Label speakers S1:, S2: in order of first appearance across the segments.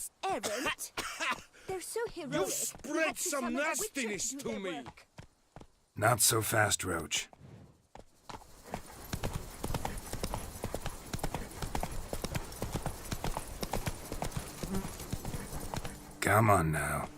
S1: this errant. They're so heroic.
S2: You spread some nastiness to me.
S3: Not so fast, Roach. Come on now.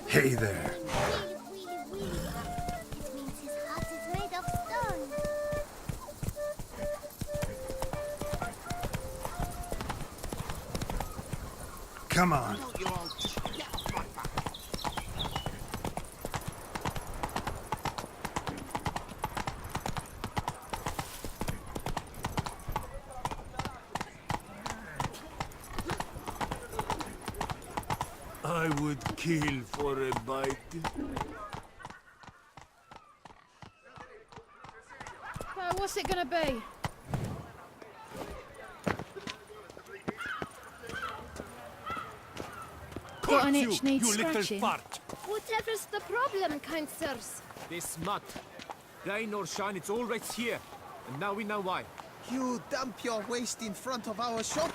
S3: Hey there.
S4: It means his heart is made of stone.
S3: Come on.
S2: I would kill for a bite.
S5: What's it gonna be? Got an itch needs
S2: you little
S5: scratching.
S2: fart.
S4: Whatever's the problem, kind sirs?
S6: This mud. Rain or shine, it's always here. And now we know why.
S7: You dump your waste in front of our shop.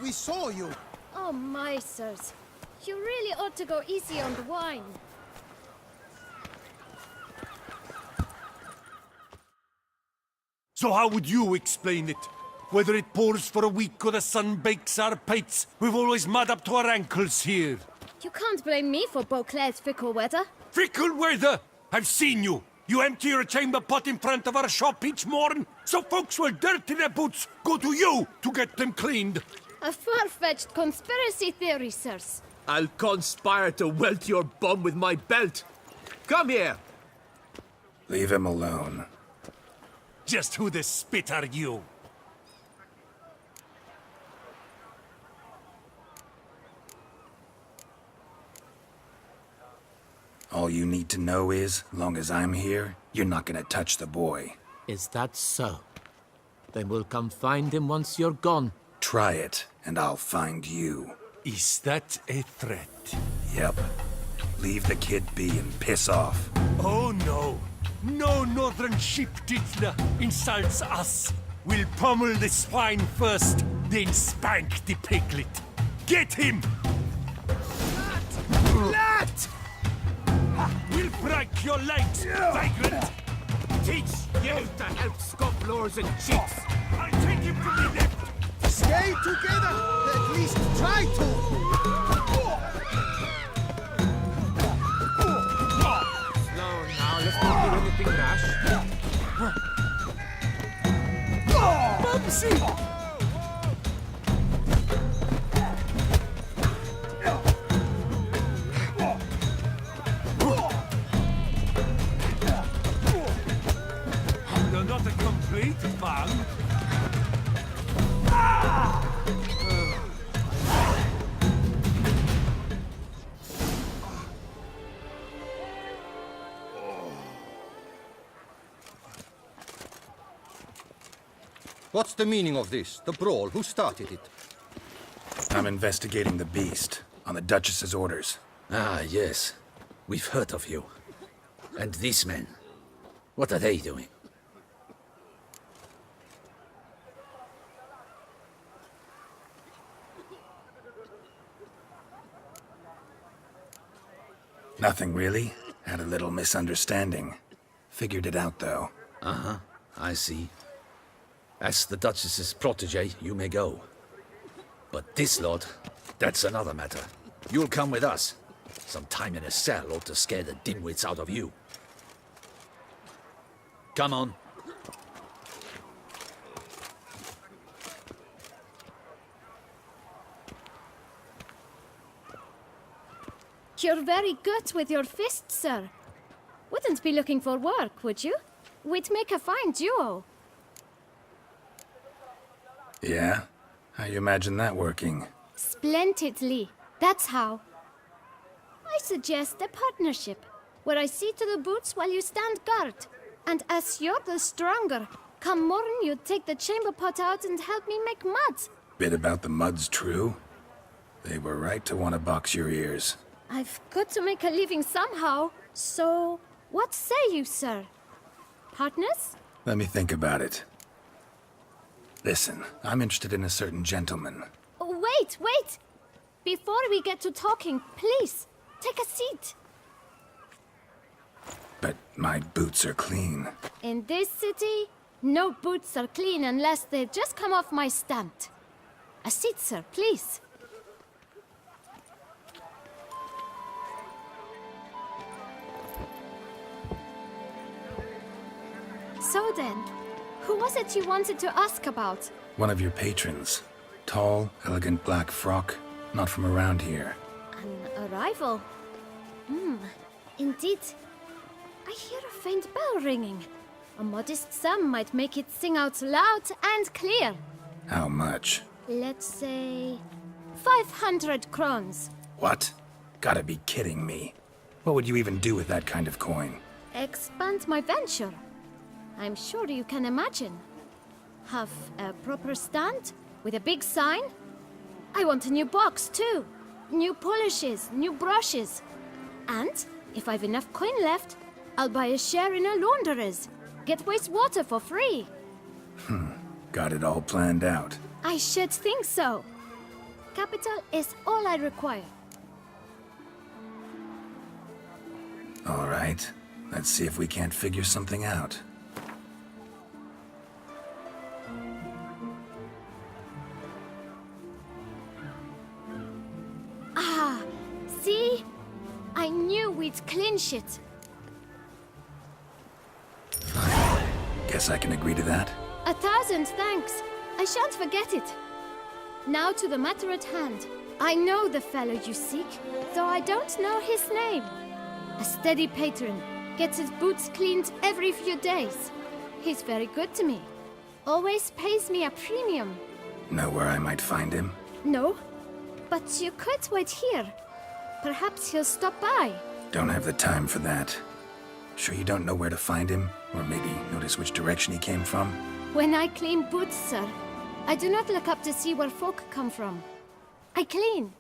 S7: We saw you.
S4: Oh, my sirs. You really ought to go easy on the wine.
S2: So how would you explain it? Whether it pours for a week or the sun bakes our pates, we've always mud up to our ankles here.
S4: You can't blame me for Beauclair's fickle weather.
S2: Fickle weather! I've seen you! You empty your chamber pot in front of our shop each morn, so folks will dirty their boots, go to you to get them cleaned.
S4: A far-fetched conspiracy theory, sirs.
S6: I'll conspire to welt your bum with my belt. Come here!
S3: Leave him alone.
S2: Just who the spit are you?
S3: All you need to know is, long as I'm here, you're not gonna touch the boy.
S6: Is that so? Then we'll come find him once you're gone.
S3: Try it, and I'll find you.
S2: Is that a threat?
S3: Yep. Leave the kid be and piss off.
S2: Oh no! No northern sheep Dittler insults us! We'll pummel the swine first, then spank the piglet. Get him! Lat! We'll break your legs, vagrant! Teach you to help scofflaws and cheats! I'll take him to the left!
S7: Stay together. At least try to.
S6: Slow now, let's not do anything rash.
S2: Bubsy! You're not a complete fan.
S8: What's the meaning of this? The brawl? Who started it?
S3: I'm investigating the beast, on the Duchess's orders.
S9: Ah, yes. We've heard of you. And these men, what are they doing?
S3: Nothing really. Had a little misunderstanding. Figured it out, though.
S9: Uh-huh, I see. As the Duchess's protege, you may go. But this lot, that's another matter. You'll come with us. Some time in a cell ought to scare the dimwits out of you. Come on.
S4: You're very good with your fists, sir. Wouldn't be looking for work, would you? We'd make a fine duo.
S3: Yeah? How you imagine that working?
S4: Splendidly. That's how. I suggest a partnership, where I see to the boots while you stand guard. And as you're the stronger, come morn you take the chamber pot out and help me make mud.
S3: Bit about the mud's true? They were right to want to box your ears.
S4: I've got to make a living somehow, so what say you, sir? Partners?
S3: Let me think about it. Listen, I'm interested in a certain gentleman.
S4: Oh, wait! Before we get to talking, please, take a seat.
S3: But my boots are clean.
S4: In this city, no boots are clean unless they just come off my stand. A seat, sir, please. So then, who was it you wanted to ask about?
S3: One of your patrons. Tall, elegant black frock. Not from around here.
S4: An arrival? Indeed. I hear a faint bell ringing. A modest sum might make it sing out loud and clear.
S3: How much?
S4: Let's say 500 crowns.
S3: What? Gotta be kidding me. What would you even do with that kind of coin?
S4: Expand my venture. I'm sure you can imagine. Have a proper stand with a big sign. I want a new box too. New polishes, new brushes. And if I've enough coin left, I'll buy a share in a launderer's. Get wastewater for free.
S3: Got it all planned out.
S4: I should think so. Capital is all I require.
S3: All right. Let's see if we can't figure something out.
S4: See? I knew we'd clinch it.
S3: Guess I can agree to that.
S4: 1,000 thanks. I shan't forget it. Now to the matter at hand. I know the fellow you seek, though I don't know his name. A steady patron, gets his boots cleaned every few days. He's very good to me. Always pays me a premium.
S3: Know where I might find him?
S4: No, but you could wait here. Perhaps he'll stop by.
S3: Don't have the time for that. Sure you don't know where to find him? Or maybe notice which direction he came from?
S4: When I clean boots, sir, I do not look up to see where folk come from. I clean.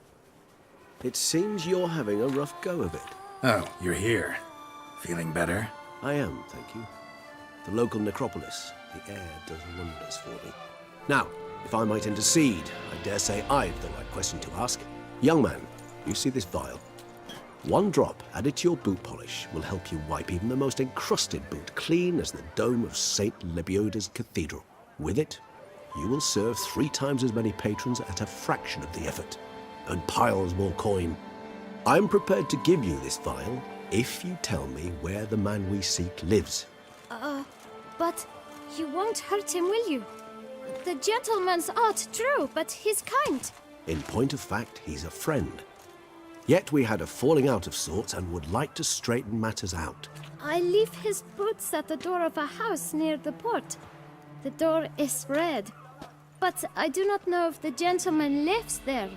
S10: It seems you're having a rough go of it.
S3: Oh, you're here. Feeling better?
S10: I am, thank you. The local necropolis. The air does wonders for me. Now, if I might intercede, I dare say I've the right question to ask. Young man, you see this vial? One drop added to your boot polish will help you wipe even the most encrusted boot clean as the dome of St. Lebioda's Cathedral. With it, you will serve 3 times as many patrons at a fraction of the effort, and piles more coin. I'm prepared to give you this vial if you tell me where the man we seek lives.
S4: But you won't hurt him, will you? The gentleman's odd, true, but he's kind.
S10: In point of fact, he's a friend. Yet we had a falling out of sorts and would like to straighten matters out.
S4: I leave his boots at the door of a house near the port. The door is red, but I do not know if the gentleman lives there.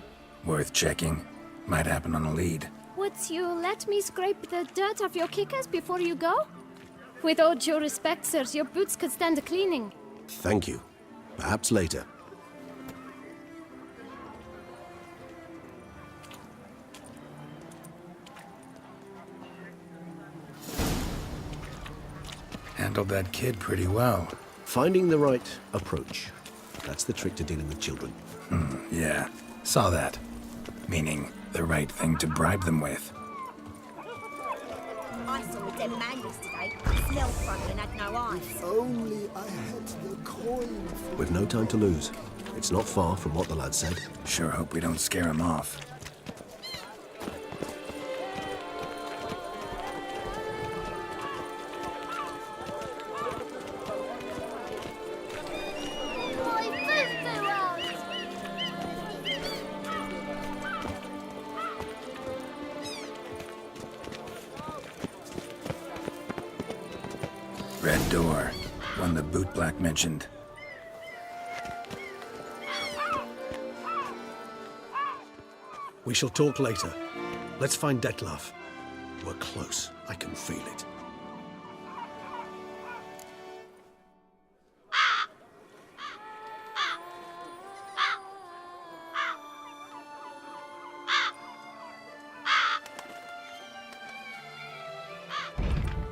S3: Worth checking. Might happen on a lead.
S4: Would you let me scrape the dirt off your kickers before you go? With all due respect, sirs, your boots could stand a cleaning.
S10: Thank you. Perhaps later.
S3: Handled that kid pretty well.
S10: Finding the right approach. That's the trick to dealing with children.
S3: Yeah, saw that. Meaning, the right thing to bribe them with.
S1: I saw a dead man yesterday. Smelled funny and had no eyes.
S7: Only I had the coin.
S10: We've no time to lose. It's not far from what the lad said.
S3: Sure hope we don't scare him off. Red door. One the bootblack mentioned.
S10: We shall talk later. Let's find Detlef. We're close. I can feel it.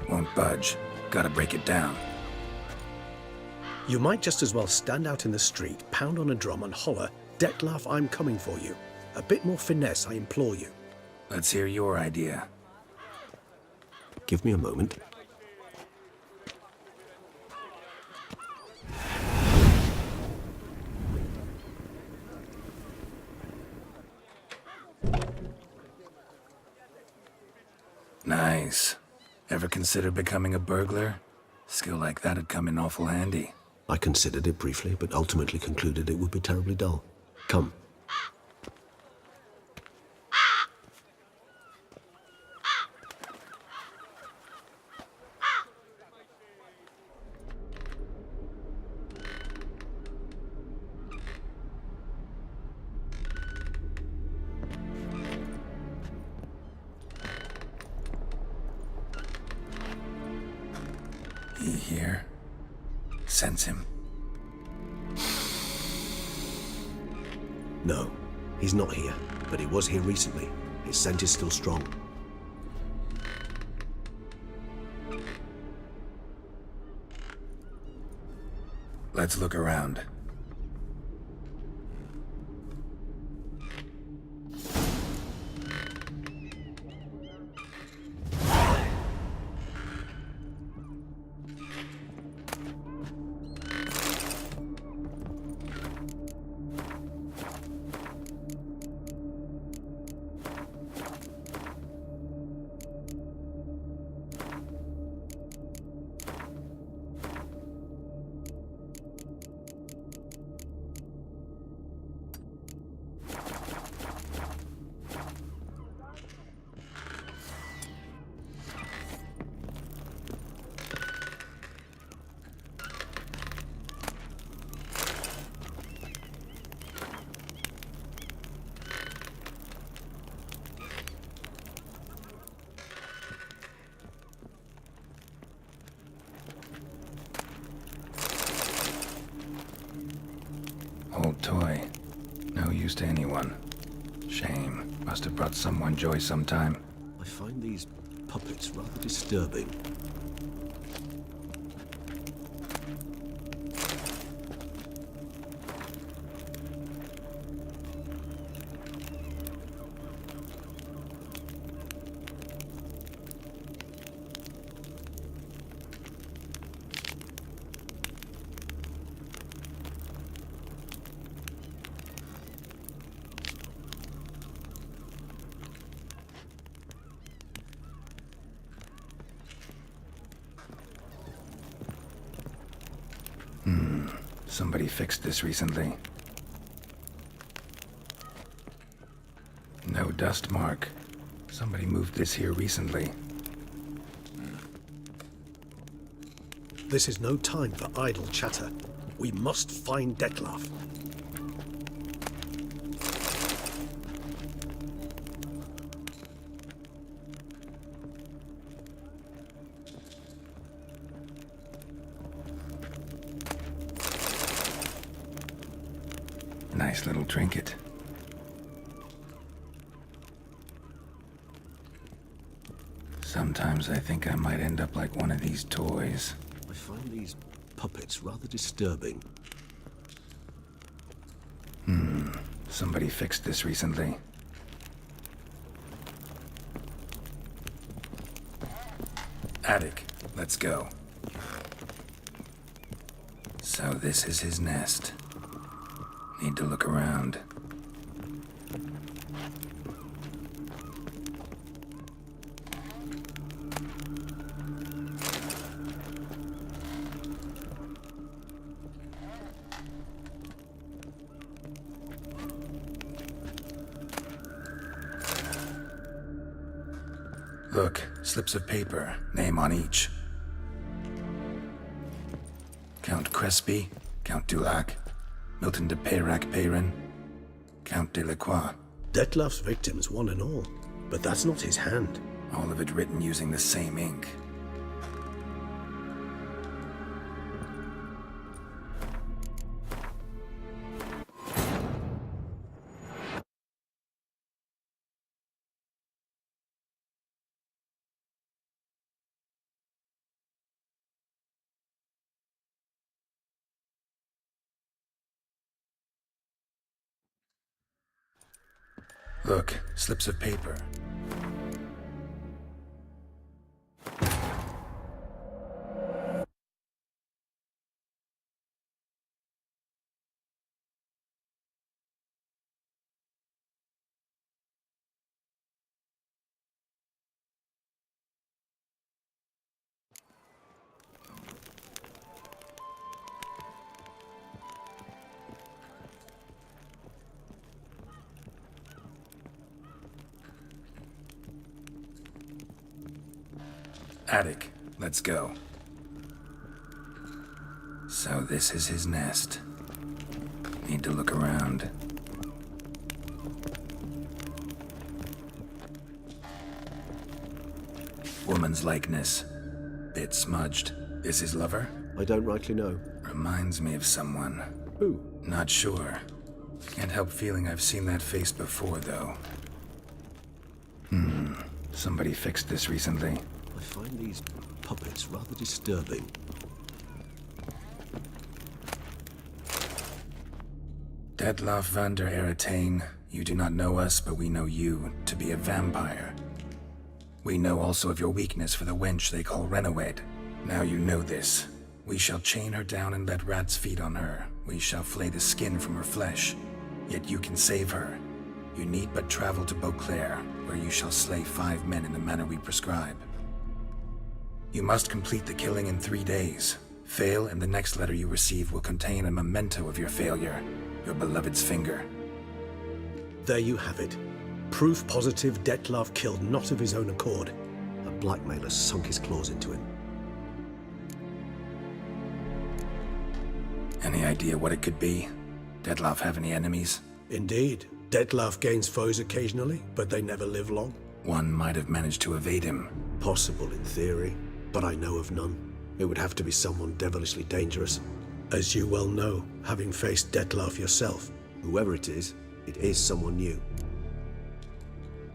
S3: Won't budge. Gotta break it down.
S10: You might just as well stand out in the street, pound on a drum and holler, Detlef, I'm coming for you. A bit more finesse, I implore you.
S3: Let's hear your idea.
S10: Give me a moment.
S3: Nice. Ever consider becoming a burglar? Skill like that'd come in awful handy.
S10: I considered it briefly, but ultimately concluded it would be terribly dull. Come.
S3: He here? Sense him.
S10: No, he's not here, but he was here recently. His scent is still strong.
S3: Let's look around. Old toy. No use to anyone. Shame. Must have brought someone joy sometime.
S10: I find these puppets rather disturbing.
S3: Somebody fixed this recently. No dust mark. Somebody moved this here recently.
S10: This is no time for idle chatter. We must find Detlef.
S3: Nice little trinket. Sometimes I think I might end up like one of these toys.
S10: I find these puppets rather disturbing.
S3: Somebody fixed this recently. Attic, let's go. So this is his nest. Need to look around. Look, slips of paper, name on each. Count Crespi, Count Dulac, Milton de Peyrac-Peyrin, Count de la Croix.
S10: Detlef's victims, one and all. But that's not his hand.
S3: All of it written using the same ink. Look, slips of paper. Attic, let's go. So this is his nest. Need to look around. Woman's likeness. Bit smudged. Is his lover?
S10: I don't rightly know.
S3: Reminds me of someone.
S10: Who?
S3: Not sure. Can't help feeling I've seen that face before, though. Somebody fixed this recently.
S10: I find these puppets rather disturbing.
S3: Detlef van der Eretain, you do not know us, but we know you to be a vampire. We know also of your weakness for the wench they call Renawed. Now you know this. We shall chain her down and let rats feed on her. We shall flay the skin from her flesh. Yet you can save her. You need but travel to Beauclair, where you shall slay 5 men in the manner we prescribe. You must complete the killing in 3 days. Fail, and the next letter you receive will contain a memento of your failure. Your beloved's finger.
S10: There you have it. Proof positive Detlef killed not of his own accord. A blackmailer sunk his claws into him.
S3: Any idea what it could be? Detlef have any enemies?
S10: Indeed. Detlef gains foes occasionally, but they never live long.
S3: One might have managed to evade him.
S10: Possible in theory, but I know of none. It would have to be someone devilishly dangerous. As you well know, having faced Detlef yourself, whoever it is someone new.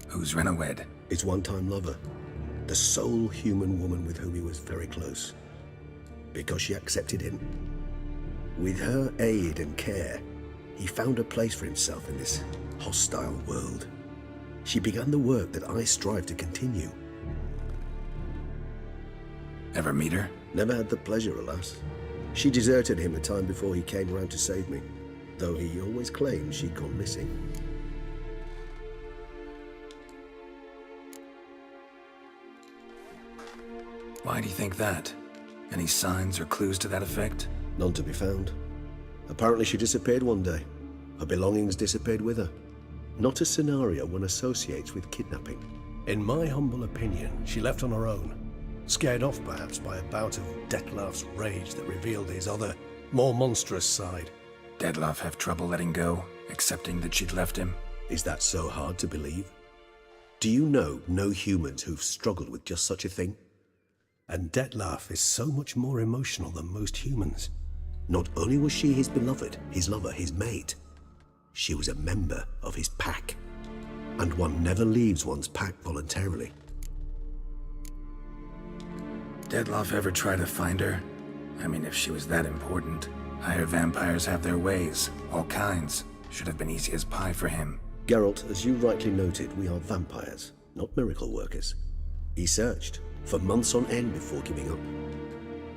S3: Who's Renawed?
S10: His one-time lover. The sole human woman with whom he was very close. Because she accepted him. With her aid and care, he found a place for himself in this hostile world. She began the work that I strive to continue.
S3: Ever meet her?
S10: Never had the pleasure, alas. She deserted him a time before he came around to save me, though he always claimed she'd gone missing.
S3: Why do you think that? Any signs or clues to that effect?
S10: None to be found. Apparently she disappeared one day. Her belongings disappeared with her. Not a scenario one associates with kidnapping. In my humble opinion, she left on her own. Scared off perhaps by a bout of Detlef's rage that revealed his other, more monstrous side.
S3: Detlef have trouble letting go, accepting that she'd left him?
S10: Is that so hard to believe? Do you know no humans who've struggled with just such a thing? And Detlef is so much more emotional than most humans. Not only was she his beloved, his lover, his mate, she was a member of his pack. And one never leaves one's pack voluntarily.
S3: Detlef ever try to find her? I mean, if she was that important. Higher vampires have their ways, all kinds. Should have been easy as pie for him.
S10: Geralt, as you rightly noted, we are vampires, not miracle workers. He searched for months on end before giving up.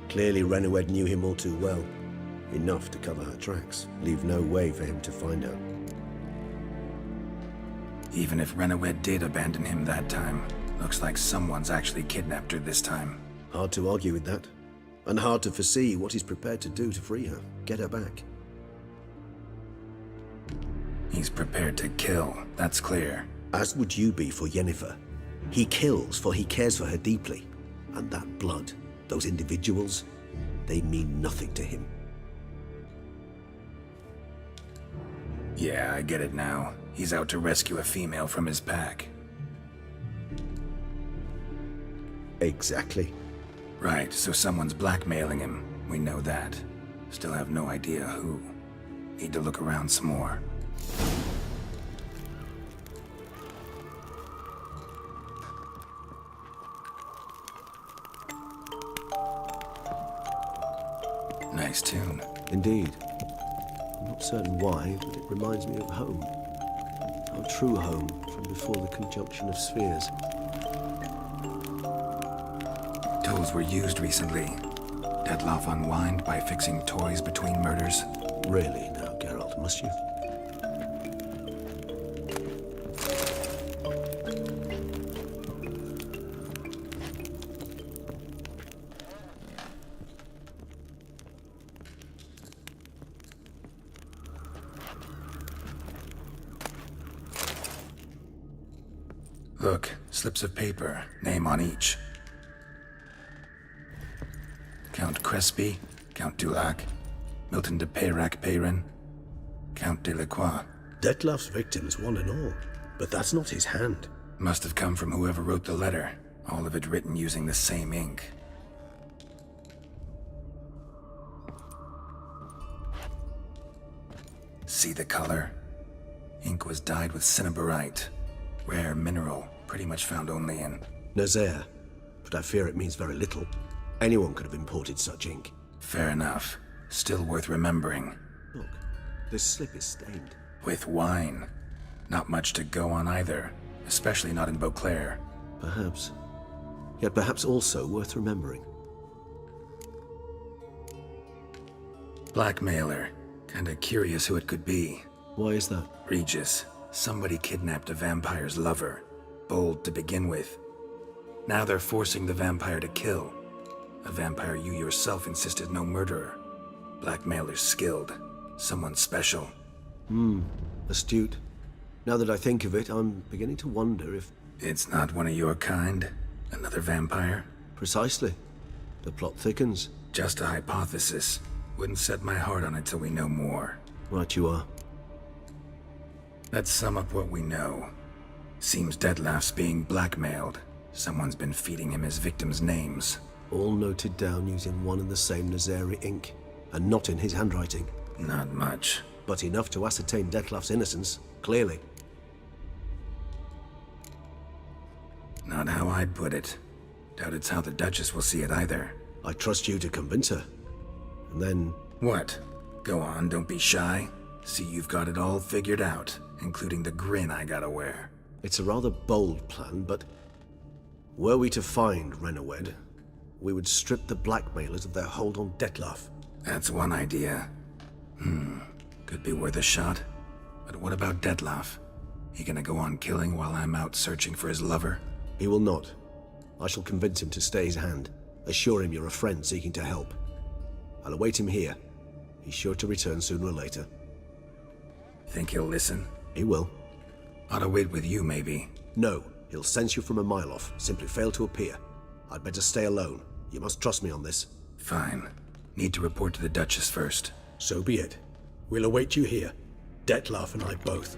S10: Clearly Renawed knew him all too well. Enough to cover her tracks, leave no way for him to find her.
S3: Even if Renawed did abandon him that time, looks like someone's actually kidnapped her this time.
S10: Hard to argue with that. And hard to foresee what he's prepared to do to free her, get her back.
S3: He's prepared to kill, that's clear.
S10: As would you be for Yennefer. He kills for he cares for her deeply. And that blood, those individuals, They mean nothing to him.
S3: Yeah, I get it now. He's out to rescue a female from his pack.
S10: Exactly.
S3: Right, so someone's blackmailing him. We know that. Still have no idea who. Need to look around some more. Nice tune.
S10: Indeed. I'm not certain why, but it reminds me of home. Our true home from before the conjunction of spheres.
S3: Tools were used recently. Detlef unwind by fixing toys between murders.
S10: Really now, Geralt, must you?
S3: Look, slips of paper, name on each. Count Crespi, Count Dulac, Milton de Peyrac-Peyrin, Count de Lacroix.
S10: Detlef's victims, one and all. But that's not his hand.
S3: Must have come from whoever wrote the letter. All of it written using the same ink. See the color? Ink was dyed with cinnabarite. Rare mineral, pretty much found only in...
S10: Nazaire. But I fear it means very little. Anyone could have imported such ink.
S3: Fair enough. Still worth remembering.
S10: Look, this slip is stained.
S3: With wine. Not much to go on either. Especially not in Beauclair.
S10: Perhaps. Yet perhaps also worth remembering.
S3: Blackmailer. Kinda curious who it could be.
S10: Why is that?
S3: Regis. Somebody kidnapped a vampire's lover. Bold to begin with. Now they're forcing the vampire to kill. A vampire you yourself insisted no murderer. Blackmailer's skilled. Someone special.
S10: Astute. Now that I think of it, I'm beginning to wonder if...
S3: It's not one of your kind? Another vampire?
S10: Precisely. The plot thickens.
S3: Just a hypothesis. Wouldn't set my heart on it till we know more.
S10: Right you are.
S3: Let's sum up what we know. Seems Detlef's being blackmailed. Someone's been feeding him his victims' names.
S10: All noted down using one and the same Nazari ink. And not in his handwriting.
S3: Not much.
S10: But enough to ascertain Detlef's innocence, clearly.
S3: Not how I'd put it. Doubt it's how the Duchess will see it either.
S10: I trust you to convince her. And then...
S3: What? Go on, don't be shy. See you've got it all figured out, including the grin I gotta wear.
S10: It's a rather bold plan, but... Were we to find Renawed, we would strip the blackmailers of their hold on Detlef.
S3: That's one idea. Could be worth a shot. But what about Detlef? He gonna go on killing while I'm out searching for his lover?
S10: He will not. I shall convince him to stay his hand. Assure him you're a friend seeking to help. I'll await him here. He's sure to return sooner or later.
S3: Think he'll listen?
S10: He will.
S3: Ought to wait with you, maybe.
S10: No, he'll sense you from a mile off. Simply fail to appear. I'd better stay alone. You must trust me on this.
S3: Fine. Need to report to the Duchess first.
S10: So be it. We'll await you here. Detlef and I both.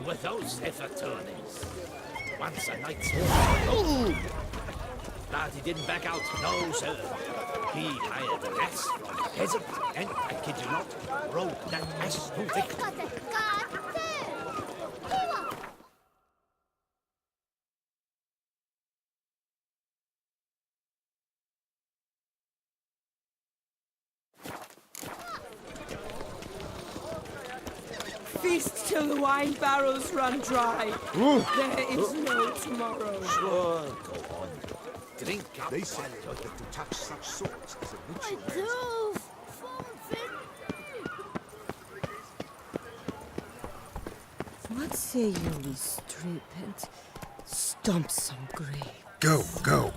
S9: With those effertones. Once a night's walk. Oh! But he didn't back out, no, sir. He hired an ass from peasant, and I kid you not, rode that ass to victory.
S11: Feast till the wine barrels run dry. There is no tomorrow.
S9: Sure, go on. Drink up.
S7: They said that to touch such swords as a ritual.
S11: What say you we strip and stomp some grave?
S3: Go, go.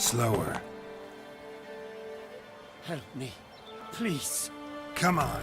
S3: Slower.
S2: Help me, please.
S3: Come on.